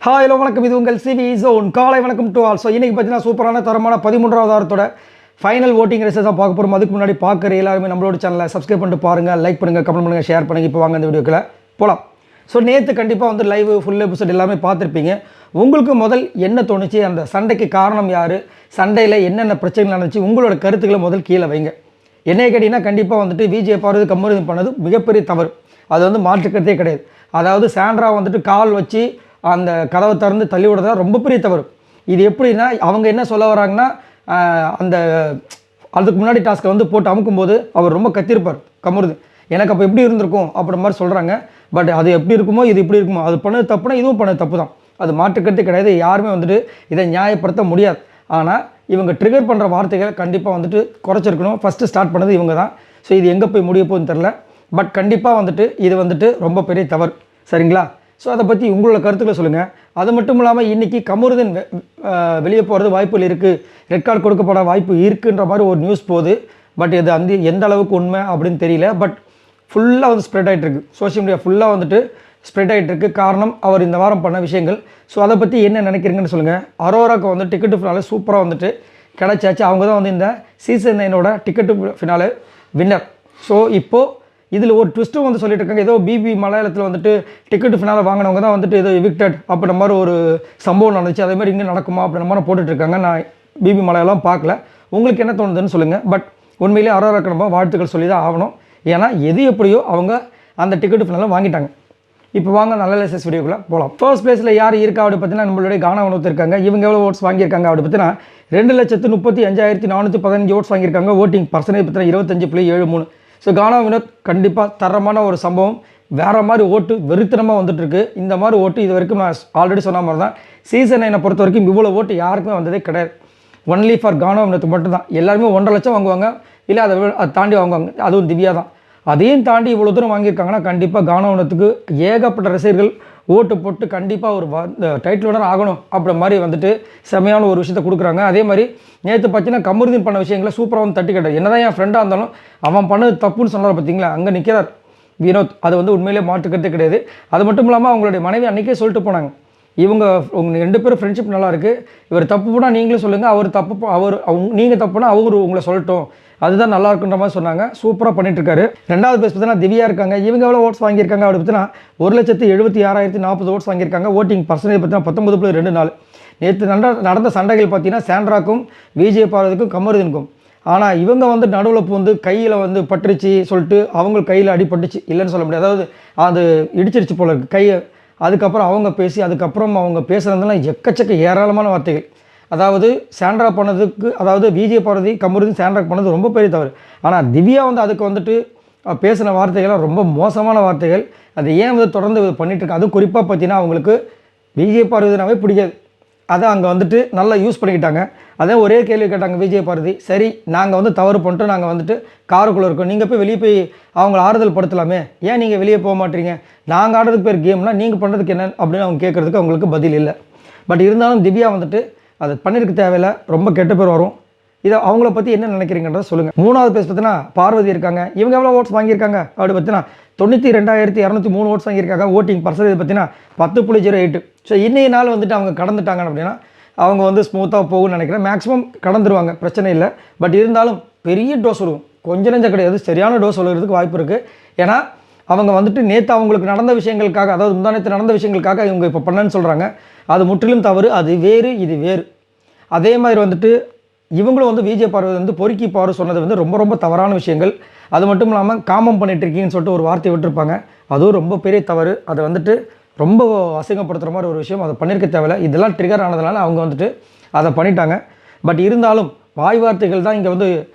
Hi hello வணக்கம், இது உங்கள் சிவி ஜோன். காலை வணக்கம் டு ஆல். ஸோ இன்றைக்கி பார்த்தீங்கன்னா சூப்பரான தரமான 13வது வாரத்தோட ஃபைனல் ஓட்டிங் ரிசல்ட்ஸ் தான் பார்க்க போகிறோம். அதுக்கு முன்னாடி பார்க்குற எல்லாருமே நம்மளோட சேனலை சப்ஸ்கிரைப் பண்ணிட்டு பாருங்கள், லைக் பண்ணுங்கள், கமெண்ட் பண்ணுங்கள், ஷேர் பண்ணுங்கள். இப்போ வாங்க இந்த வீடியோக்குள்ள போகலாம். ஸோ நேற்று கண்டிப்பாக வந்து லைவ் ஃபுல் எபிசோட் எல்லாமே பார்த்துருப்பீங்க. உங்களுக்கு முதல் என்ன தோணுச்சு, அந்த சண்டைக்கு காரணம் யார், சண்டையில் என்னென்ன பிரச்சனைகள் நடந்துச்சு, உங்களோட கருத்துக்களை முதல் கீழே வைங்க. என்னைய கேட்டிங்கன்னா கண்டிப்பாக வந்துட்டு விஜய் பார்வதி கம்பேரிசன் பண்ணது மிகப்பெரிய தவறு. அது வந்து மாற்றுக்கிறதே கிடையாது. அதாவது சாண்ட்ரா வந்துட்டு கால் வச்சு அந்த கதவை திறந்து தள்ளி விடுறதா ரொம்ப பெரிய தவறு. இது எப்படின்னா, அவங்க என்ன சொல்ல வராங்கன்னா, அந்த அதுக்கு முன்னாடி டாஸ்க்கை வந்து போட்டு அமுக்கும்போது அவர் ரொம்ப கத்திருப்பார் கமருது. எனக்கு அப்போ எப்படி இருந்திருக்கும் அப்படின்ற மாதிரி சொல்கிறாங்க. பட் அது எப்படி இருக்குமோ இது இப்படி இருக்குமோ, அது பண்ணது தப்புனா இதுவும் பண்ணது தப்பு தான். அது மாற்றுக்கிறதே கிடையாது. யாருமே வந்துட்டு இதை நியாயப்படுத்த முடியாது. ஆனால் இவங்க ட்ரிகர் பண்ணுற வார்த்தைகளை கண்டிப்பாக வந்துட்டு குறைச்சிருக்கணும். ஃபஸ்ட்டு ஸ்டார்ட் பண்ணது இவங்க தான். ஸோ இது எங்கே போய் முடிய போகுதுன்னு தெரில. பட் கண்டிப்பாக வந்துட்டு இது வந்துட்டு ரொம்ப பெரிய தவறு. சரிங்களா? ஸோ அதை பற்றி உங்களோட கருத்துக்களை சொல்லுங்கள். அது மட்டும் இல்லாமல் இன்றைக்கி கமருதீன் வெளியே போகிறது வாய்ப்புகள் இருக்குது, ரெட் கார்டு கொடுக்கப்பட வாய்ப்பு இருக்குன்ற மாதிரி ஒரு நியூஸ் போகுது. பட் இது அந்த எந்த அளவுக்கு உண்மை அப்படின்னு தெரியல. பட் ஃபுல்லாக வந்து ஸ்ப்ரெட் ஆகிட்டுருக்கு, சோஷியல் மீடியா ஃபுல்லாக வந்துட்டு ஸ்ப்ரெட் ஆகிட்டுருக்கு. காரணம் அவர் இந்த வாரம் பண்ண விஷயங்கள். ஸோ அதை பற்றி என்ன நினைக்கிறீங்கன்னு சொல்லுங்கள். அரோராவுக்கு வந்து டிக்கெட்டு ஃபினாலே சூப்பராக வந்துட்டு கிடச்சாச்சு. அவங்க தான் வந்து இந்த சீசன் 9ஓட டிக்கெட்டு ஃபினாலே வின்னர். ஸோ இப்போது இதில் ஒரு ட்விஸ்ட்டும் வந்து சொல்லிட்டு இருக்காங்க. ஏதோ பிபி மலையாளத்தில் வந்துட்டு டிக்கெட்டு ஃபினால வாங்கினவங்க தான் வந்துட்டு ஏதோ எவிக்டட் அப்படின்ற மாதிரி ஒரு சம்பவம் நடந்துச்சு. அதே மாதிரி இங்கே நடக்குமா அப்படின்ற மாதிரி போட்டுட்ருக்காங்க. நான் பிபி மலையாளம் பார்க்கல. உங்களுக்கு என்ன தோணுதுன்னு சொல்லுங்கள். பட் உண்மையிலே அரோராக்கு நம்ம வாழ்த்துக்கள் சொல்லி தான் ஆகணும். ஏன்னா எது எப்படியோ அவங்க அந்த டிக்கெட்டு ஃபினால வாங்கிட்டாங்க. இப்போ வாங்க நல்ல லேசஸ் வீடியோக்குள்ளே போகலாம். ஃபர்ஸ்ட் பிளேஸில் யார் இருக்கா அப்படி பார்த்தீங்கன்னா நம்மளுடைய கானா உணவு இருக்காங்க. இவங்க எவ்வளோ ஓட்ஸ் வாங்கியிருக்காங்க அப்படி பார்த்தீங்கன்னா 2,35,415 ஓட்ஸ் வாங்கியிருக்காங்க. ஓட்டிங் பர்சன்டேஜ் பார்த்தீங்கன்னா 25.73. ஸோ கானா வினோத் கண்டிப்பாக தரமான ஒரு சம்பவம். வேறு மாதிரி ஓட்டு வெறித்தனமாக வந்துட்டுருக்கு. இந்த மாதிரி ஓட்டு இது வரைக்கும் நான் ஆல்ரெடி சொன்ன மாதிரி தான் சீசன் 9 பொறுத்த வரைக்கும் இவ்வளோ ஓட்டு யாருக்குமே வந்ததே கிடையாது. ஒன்லி ஃபார் கானா வினோத் மட்டும்தான். எல்லாருமே 1.5 லட்சம் வாங்குவாங்க, இல்லை அதை தாண்டி வாங்குவாங்க. அதுவும் திவ்யா தான். அதையும் தாண்டி இவ்வளோ தூரம் வாங்கியிருக்காங்கன்னா கண்டிப்பாக கானா வினோத்துக்கு ஏகப்பட்ட ரசிகர்கள் ஓட்டு போட்டு கண்டிப்பாக ஒரு டைட்டில் வினர் ஆகணும் அப்படி மாதிரி வந்துட்டு செமையான ஒரு விஷயத்தை கொடுக்குறாங்க. அதே மாதிரி நேற்று பார்த்தீங்கன்னா கமருதீன் பண்ண விஷயங்களை சூப்பராக வந்து தட்டி கேட்டார். என்ன தான் என் ஃப்ரெண்டாக இருந்தாலும் அவன் பண்ணது தப்புன்னு சொன்னார் பார்த்தீங்களா, அங்கே நிற்கிறார் வினோத். அது வந்து உண்மையிலே மாற்றுக்கிறதே கிடையாது. அது மட்டும் இல்லாமல் அவங்களுடைய மனைவி அன்றைக்கே சொல்லிட்டு போனாங்க, இவங்க 2 பேரும் ஃப்ரெண்ட்ஷிப் நல்லாயிருக்கு, இவர் தப்பு போனால் நீங்களும் சொல்லுங்கள், அவர் தப்பு நீங்கள் தப்புனா அவங்க உங்களை சொல்லட்டும், அதுதான் நல்லா இருக்குன்ற மாதிரி சொன்னாங்க. சூப்பராக பண்ணிட்டுருக்காரு. ரெண்டாவது பேஸ் பார்த்தீங்கன்னா திவ்யா இருக்காங்க. இவங்க எவ்வளோ ஓட்ஸ் வாங்கியிருக்காங்க அப்படி பார்த்தீங்கன்னா 1,76,040 ஓட்ஸ் வாங்கியிருக்காங்க. ஓட்டிங் பர்சன்டேஜ் பார்த்தீங்கன்னா 19.24. நேற்று நடந்த சண்டைகள் பார்த்தீங்கன்னா சாண்ட்ராக்கும் விஜய் பார்வதிக்கும் கமருதீனுக்கும். ஆனால் இவங்க வந்து நடுவில் பூந்து கையில் வந்து பட்டுருச்சு சொல்லிட்டு அவங்க கையில் அடிபட்டுச்சு, இல்லைன்னு சொல்ல முடியாது. அதாவது அது இடிச்சிருச்சு போல இருக்குது கையை. அதுக்கப்புறம் அவங்க பேசி அதுக்கப்புறம் அவங்க பேசுகிறதுலாம் எக்கச்சக்க ஏராளமான வார்த்தைகள். அதாவது சாண்ட்ரா பண்ணதுக்கு, அதாவது விஜய் பார்வதி கமருதீன் சாண்ட்ரா பண்ணது ரொம்ப பெரிய தவறு. ஆனால் திவ்யா வந்து அதுக்கு வந்துட்டு பேசின வார்த்தைகள்லாம் ரொம்ப மோசமான வார்த்தைகள். அது ஏன் வந்து தொடர்ந்து பண்ணிகிட்ருக்காங்க. அதுவும் குறிப்பாக பார்த்தீங்கன்னா அவங்களுக்கு விஜய் பார்வதினாவே பிடிக்காது. அதை அங்கே வந்துட்டு நல்லா யூஸ் பண்ணிக்கிட்டாங்க. அதே ஒரே கேள்வி கேட்டாங்க விஜய் பார்வதி, சரி நாங்கள் வந்து தவறு பண்ணிட்டு நாங்கள் வந்துட்டு காருக்குள்ளே இருக்கோம், நீங்கள் போய் வெளியே போய் அவங்கள ஆறுதல் படுத்தலாமே, ஏன் நீங்கள் வெளியே போக மாட்டீங்க, நாங்கள் ஆடுறதுக்கு பேர் கேம்னா நீங்கள் பண்ணுறதுக்கு என்ன அப்படின்னு அவங்க கேட்குறதுக்கு அவங்களுக்கு பதில் இல்லை. பட் இருந்தாலும் திவ்யா வந்துட்டு அது பண்ணியிருக்க தேவையில்லை, ரொம்ப கெட்ட பேர் வரும். இதை அவங்கள பற்றி என்ன நினைக்கிறீங்கன்றத சொல்லுங்கள். மூணாவது பேஸ் பார்த்தீங்கன்னா பார்வதி இருக்காங்க. இவங்க எவ்வளோ ஓட்ஸ் வாங்கியிருக்காங்க அப்படி பார்த்தீங்கன்னா 92,203 ஓட்ஸ் வாங்கியிருக்காங்க. ஓட்டிங் பர்சன்டேஜ் பார்த்தீங்கன்னா 10.08. ஸோ இன்றைய நாள் வந்துட்டு அவங்க கடந்துட்டாங்க அப்படின்னா அவங்க வந்து ஸ்மூத்தாக போகும்னு நினைக்கிறேன். மேக்ஸிமம் கடந்துருவாங்க, பிரச்சனை இல்லை. பட் இருந்தாலும் பெரிய டோஸ் விடுவோம், கொஞ்சம் நெஞ்சம் கிடையாது, சரியான டோஸ் விழுகிறதுக்கு வாய்ப்பு இருக்குது. ஏன்னா அவங்க வந்துட்டு நேற்று அவங்களுக்கு நடந்த விஷயங்களுக்காக, அதாவது முந்தானத்து நடந்த விஷயங்களுக்காக இவங்க இப்போ பண்ணன்னு சொல்கிறாங்க. அது முற்றிலும் தவறு. அது வேறு, இது வேறு. அதே மாதிரி வந்துட்டு இவங்களும் வந்து விஜய் பார்வதி வந்து பொறுக்கி பாரு சொன்னது வந்து ரொம்ப ரொம்ப தவறான விஷயங்கள். அது மட்டும் இல்லாமல் காமம் பண்ணிகிட்ருக்கீங்கன்னு சொல்லிட்டு ஒரு வார்த்தை விட்டுருப்பாங்க. அதுவும் ரொம்ப பெரிய தவறு. அதை வந்துட்டு ரொம்ப அசிங்கப்படுத்துகிற மாதிரி ஒரு விஷயம். அதை பண்ணியிருக்க தேவையில்லை. இதெல்லாம் ட்ரிகர் ஆனதுனால அவங்க வந்துட்டு அதை பண்ணிட்டாங்க. பட் இருந்தாலும் வாய் வார்த்தைகள் தான் இங்கே வந்து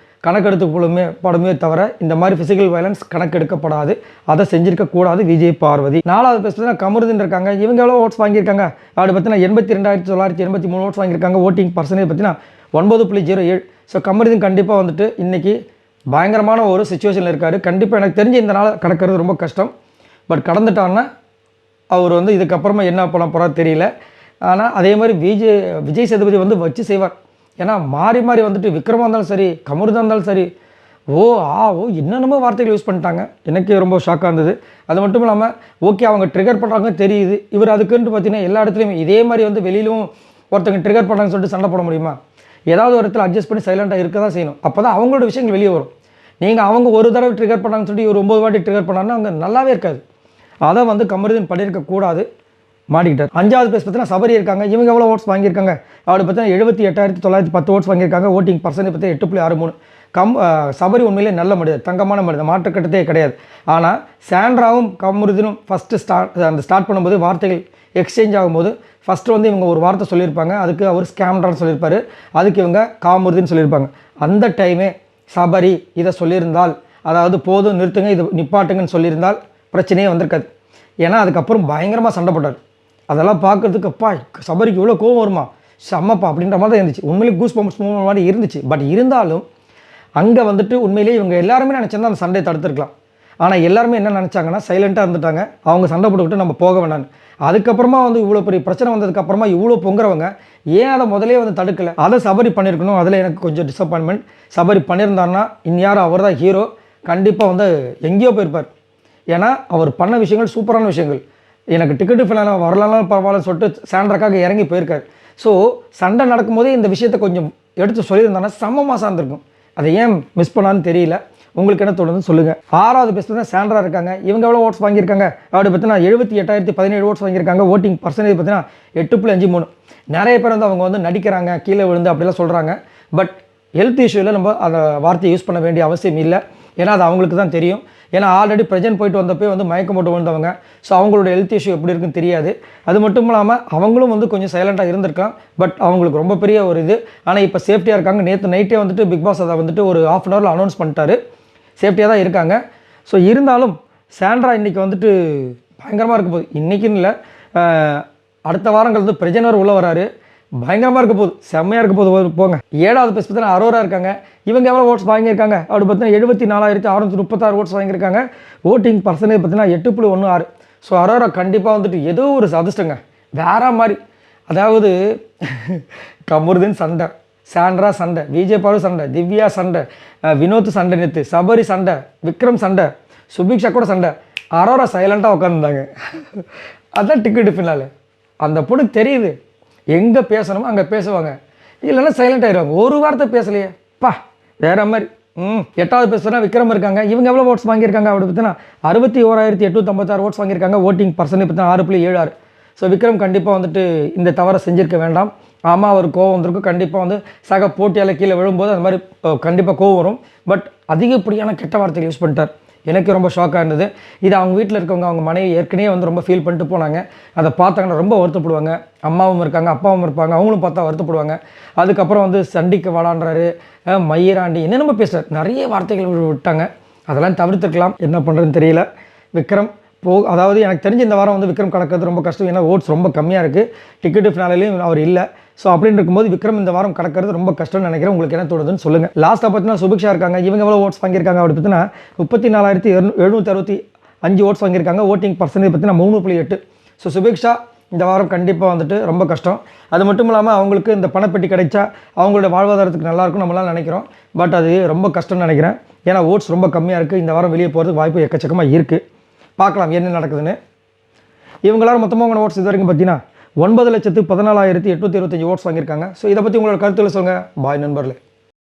கணக்கெடுத்துப்படுமே தவிர இந்த மாதிரி ஃபிசிக்கல் வயலன்ஸ் கணக்கெடுக்கப்படாது. அதை செஞ்சிருக்கக்கூடாது விஜய் பார்வதி. நாலாவது பேசுகிறதுனா கமருதீன் இருக்காங்க. இவங்க எவ்வளோ ஓட்ஸ் வாங்கியிருக்காங்க அப்படி பார்த்தீங்கன்னா 82,983 ஓட்ஸ் வாங்கியிருக்காங்க. ஓட்டிங் பர்சன்டேஜ் பார்த்தீங்கன்னா 9.07. ஸோ கமருதீன் கண்டிப்பாக வந்துட்டு இன்றைக்கி பயங்கரமான ஒரு சிச்சுவேஷனில் இருக்கார். கண்டிப்பாக எனக்கு தெரிஞ்சு இந்த நாள் கடக்கிறது ரொம்ப கஷ்டம். பட் கடந்துட்டான்னா அவர் வந்து இதுக்கப்புறமா என்ன பண்ண போகிறாரு தெரியல. ஆனால் அதே மாதிரி விஜய் சேதுபதி வந்து வச்சு செய்வார். ஏன்னா மாறி மாறி வந்துட்டு விக்ரமாக இருந்தாலும் சரி, கமருதா இருந்தாலும் சரி, ஓ என்னென்னமோ வார்த்தைகள் யூஸ் பண்ணிட்டாங்க. எனக்கு ரொம்ப ஷாக்காக இருந்தது. அது மட்டும் இல்லாமல் ஓகே அவங்க ட்ரிகர் பண்ணுறாங்க தெரியுது. இவர் அதுக்குன்ட்டு பார்த்தீங்கன்னா எல்லா இடத்துலையுமே இதே மாதிரி வந்து வெளியிலும் ஒருத்தங்க ட்ரிகர் பண்ணுறாங்கன்னு சொல்லிட்டு சண்டை போட முடியுமா? ஏதாவது ஒரு இடத்துல அட்ஜஸ்ட் பண்ணி சைலண்ட்டாக இருக்க தான் செய்யணும். அப்போ தான் அவங்களோட விஷயங்கள் வெளியே வரும். நீங்கள் அவங்க ஒரு தடவை ட்ரிகர் பண்ணாங்கன்னு சொல்லிட்டு ஒரு 9 வாட்டி ட்ரிகர் பண்ணாங்கன்னா அங்கே நல்லாவே இருக்காது. அதை வந்து கமருதீன் பண்ணியிருக்கக்கூடாது, மாட்டிக்கிட்டார். 5வது பிளேஸ் பார்த்தீங்கன்னா சபரி இருக்காங்க. இவங்க எவ்வளோ ஓட்ஸ் வாங்கியிருக்காங்க அப்படி பார்த்தீங்கன்னா 78,910 ஓட்ஸ் வாங்கியிருக்காங்க. ஓட்டிங் பர்சன்டேஜ் பார்த்தீங்கன்னா 8.63. சபரி உண்மையிலே நல்ல மனிதர், தங்கமான மனிதர், மாற்றுக்கட்டத்தே கிடையாது. ஆனால் சாண்ட்ராவும் கமருதீனும் ஃபஸ்ட்டு ஸ்டார்ட் பண்ணும்போது வார்த்தைகள் எக்ஸ்சேஞ்ச் ஆகும்போது ஃபஸ்ட்டு வந்து இவங்க ஒரு வார்த்தை சொல்லியிருப்பாங்க. அதுக்கு அவர் ஸ்கேம்டான்னு சொல்லியிருப்பார். அதுக்கு இவங்க காமருதீன் சொல்லியிருப்பாங்க. அந்த டைமே சபரி இதை சொல்லியிருந்தால், அதாவது போதும் நிறுத்துங்க இது நிப்பாட்டுங்கன்னு சொல்லியிருந்தால் பிரச்சனையே வந்திருக்காது. ஏன்னா அதுக்கப்புறம் பயங்கரமாக சண்டை போட்டார். அதெல்லாம் பார்க்குறதுக்கு அப்பா சபரிக்கு இவ்வளோ கோவம் வருமா, செம்மப்பா அப்படின்ற மாதிரி தான் இருந்துச்சு. உண்மையிலே கூஸ் பம்ப்ஸ் மூவ்மெண்ட் மாதிரி இருந்துச்சு. பட் இருந்தாலும் அங்கே வந்துட்டு உண்மையிலேயே இவங்க எல்லாருமே நினச்சிருந்தா அந்த சண்டையை தடுத்துருக்கலாம். ஆனால் எல்லாருமே என்ன நினச்சாங்கன்னா சைலண்ட்டாக இருந்துட்டாங்க. அவங்க சண்டை போட்டுக்கிட்டு நம்ம போக வேண்டான்னு. அதுக்கப்புறமா வந்து இவ்வளோ பெரிய பிரச்சனை வந்ததுக்கப்புறமா இவ்வளோ பொங்குறவங்க ஏன் அதை முதலே வந்து தடுக்கலை? அதை சபரி பண்ணியிருக்கணும். அதில் எனக்கு கொஞ்சம் டிசப்பாயின்மெண்ட். சபரி பண்ணியிருந்தாருன்னா இன்யாரும் அவர் தான் ஹீரோ, கண்டிப்பாக வந்து எங்கேயோ போயிருப்பார். ஏன்னா அவர் பண்ண விஷயங்கள் சூப்பரான விஷயங்கள். எனக்கு டிக்கெட்டு ஃபினால வரலாம் பரவாயில்லன்னு சொல்லிட்டு சாண்ட்ராக்காக இறங்கி போயிருக்கார். ஸோ சண்டை நடக்கும்போதே இந்த விஷயத்தை கொஞ்சம் எடுத்து சொல்லியிருந்தாங்கன்னா செம்ம மாசாக இருந்திருக்கும். அதை ஏன் மிஸ் பண்ணான்னு தெரியல. உங்களுக்கு என்ன தோணுதுன்னு சொல்லுங்கள். 6வது பெஸ்ட்டில் தான் சாண்ட்ரா இருக்காங்க. இவங்க எவ்வளோ ஓட்ஸ் வாங்கியிருக்காங்க அப்படி பார்த்தீங்கன்னா 78,017 ஓட்ஸ் வாங்கியிருக்காங்க. ஓட்டிங் பர்சன்டேஜ் பார்த்தீங்கன்னா 8.53. நிறைய பேர் வந்து அவங்க வந்து நடிக்கிறாங்க, கீழே விழுந்து அப்படிலாம் சொல்கிறாங்க. பட் ஹெல்த் இஷ்யூவில் நம்ம அந்த வார்த்தையை யூஸ் பண்ண வேண்டிய அவசியம் இல்லை. ஏன்னா அது அவங்களுக்கு தான் தெரியும். ஏன்னா ஆல்ரெடி ப்ரெசென்ட் போயிட்டு வந்தப்போ வந்து மயக்கம் போட்டு விழுந்தவங்க. ஸோ அவங்களோட ஹெல்த் இஷ்யூ எப்படி இருக்குன்னு தெரியாது. அது மட்டும் இல்லாமல் அவங்களும் வந்து கொஞ்சம் சைலண்ட்டாக இருந்திருக்கலாம். பட் அவங்களுக்கு ரொம்ப பெரிய ஒரு இது. ஆனால் இப்போ சேஃப்டியாக இருக்காங்க. நேற்று நைட்டே வந்துட்டு பிக் பாஸ் அதை வந்துட்டு ஒரு ½ அன் ஹவரில் அனௌன்ஸ் பண்ணிட்டாரு. சேஃப்டியாக தான் இருக்காங்க. ஸோ இருந்தாலும் சாண்ட்ரா இன்றைக்கி வந்துட்டு பயங்கரமாக இருக்க போகுது. இன்றைக்கின்னு இல்லை, அடுத்த வாரங்கள் வந்து பிரஜனர் உள்ளே வராரு. பயங்கரமாக இருக்க போகுது, செம்மையாக இருக்க போகுது. போங்க. 7வது பிளேஸ் பார்த்தீங்கன்னா அரோரா இருக்காங்க. இவங்க எவ்வளோ ஓட்ஸ் வாங்கியிருக்காங்க அப்படி பார்த்தீங்கன்னா 74,636 ஓட்ஸ் வாங்கியிருக்காங்க. ஓட்டிங் பர்சன்டேஜ் பார்த்தீங்கன்னா 8.16. ஸோ அரோரா கண்டிப்பாக வந்துட்டு ஏதோ ஒரு அதிர்ஷ்டங்க வேற மாதிரி. அதாவது கமருதீன் சண்டை, சாண்ட்ரா சண்டை, விஜய் பாலு சண்டை, திவ்யா சண்டை, வினோத் சண்டை, நேற்று சபரி சண்டை, விக்ரம் சண்டை, சுபிக்ஷா கூட சண்டை. அரோரா சைலண்ட்டாக உட்காந்துருந்தாங்க. அதுதான் டிக்கெட்டு ஃபினாலே. அந்த பொண்ணு தெரியுது எங்கே பேசணுமோ அங்கே பேசுவாங்க, இல்லைன்னா சைலண்ட் ஆகிடுவாங்க. ஒரு வார்த்தை பேசலையே பா வேற மாதிரி. 8வது பேசுனா விக்ரம் இருக்காங்க. இவங்க எவ்வளோ ஓட்ஸ் வாங்கியிருக்காங்க அப்படி பார்த்தீங்கன்னா 61,856 ஓட்ஸ் வாங்கியிருக்காங்க. ஓட்டிங் பர்சன்டேஜ் பார்த்தீங்கன்னா 6.76. ஸோ விக்ரம் கண்டிப்பாக வந்துட்டு இந்த தவறை செஞ்சுருக்க வேண்டாம். ஆமாம் அவர் கோவம் வந்திருக்கும். கண்டிப்பாக வந்து சக போட்டியால் கீழே விழும்போது அந்த மாதிரி கண்டிப்பாக கோவம் வரும். பட் அதிகப்படியான கெட்ட வார்த்தைகள் யூஸ் பண்ணிட்டார். எனக்கு ரொம்ப ஷாக்காக இருந்தது. இது அவங்க வீட்டில் இருக்கவங்க, அவங்க மனைவி ஏற்கனவே வந்து ரொம்ப ஃபீல் பண்ணிட்டு போனாங்க. அதை பார்த்தாங்கன்னா ரொம்ப வருத்தப்படுவாங்க. அம்மாவும் இருக்காங்க, அப்பாவும் இருப்பாங்க, அவங்களும் பார்த்தா வருத்தப்படுவாங்க. அதுக்கப்புறம் வந்து சண்டிக்கு வாடான்றாரு, மயிராண்டி என்னென்னமோ பேசுகிறார். நிறைய வார்த்தைகள் விட்டாங்க. அதெல்லாம் தவிர்த்துருக்கலாம். என்ன பண்ணுறதுன்னு தெரியல. விக்ரம் அதாவது எனக்கு தெரிஞ்ச இந்த வாரம் வந்து விக்ரம் கடக்கிறது ரொம்ப கஷ்டம். ஏன்னா ஓட்ஸ் ரொம்ப கம்மியாக இருக்குது. டிக்கெட்டு ஃபினாலையும் அவர் இல்லை. ஸோ அப்படின்னு இருக்கும்போது விக்ரம் இந்த வாரம் கடக்கிறது ரொம்ப கஷ்டம்னு நினைக்கிறேன். உங்களுக்கு என்ன தோணுதுன்னு சொல்லுங்கள். லாஸ்ட்டாக பார்த்தீங்கன்னா சுபிக்ஷா இருக்காங்க. இவங்க எவ்வளோ ஓட்ஸ் வாங்கியிருக்காங்க அப்படி பார்த்தீங்கன்னா 34,765 ஓட்ஸ் வாங்கியிருக்காங்க. ஓட்டிங் பர்சன்டேஜ் பார்த்தீங்கன்னா 3.8. ஸோ சுபிக்ஷா இந்த வாரம் கண்டிப்பாக வந்துட்டு ரொம்ப கஷ்டம். அது மட்டும் இல்லாமல் அவங்களுக்கு இந்த பணப்பெட்டி கிடைச்சா அவங்களோட வாழ்வாதாரத்துக்கு நல்லாயிருக்கும் நம்மளாம் நினைக்கிறோம். பட் அது ரொம்ப கஷ்டம்னு நினைக்கிறேன். ஏன்னா ஓட்ஸ் ரொம்ப கம்மியாக இருக்குது. இந்த வாரம் வெளியே போகிறதுக்கு வாய்ப்பு எக்கச்சக்கமாக இருக்குது. பார்க்கலாம் என்ன நடக்குதுன்னு. இவங்களாரும் மொத்தமாக உங்களோட ஓட்ஸ் இது வரைக்கும் பார்த்தீங்கன்னா 9,14,825 ஓட்ஸ் வாங்கியிருக்காங்க. ஸோ இதை பற்றி உங்களோட கருத்துக்களை சொல்லுங்கள். பாய் நண்பர்களே.